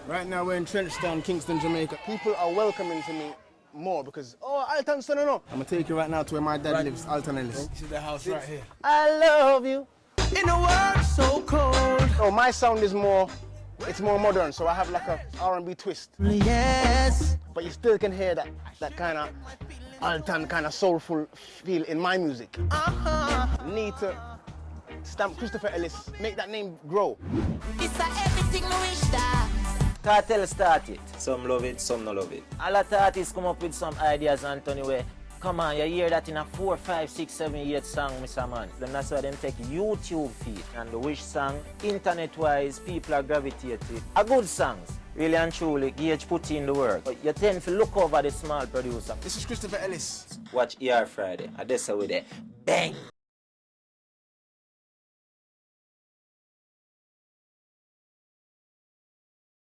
Right now we're in Trenchtown, Kingston, Jamaica. People are welcoming to me more because, oh, Alton son, no. I'm gonna take you right now to where my dad lives, Alton Ellis. This is the house right here. I love you. In a world so cold. Oh, my sound is more, it's more modern, so I have like a R&B twist. Yes. But you still can hear that kind of Alton, kind of soulful feel in my music. Need to stamp Christopher Ellis, make that name grow. It's everything we wish that. Cartel start it. Some love it, some not love it. A lot of artists come up with some ideas, Anthony, where, come on, you hear that in a 4, 5, 6, 7, 8 song, Mr. Man. Then that's why them take YouTube feed. And the Wish song, internet-wise, people are gravitated. A good songs, really and truly, Gage put in the work. But you tend to look over the small producer. This is Christopher Ellis. Watch ER Friday, and that's how we there. Bang!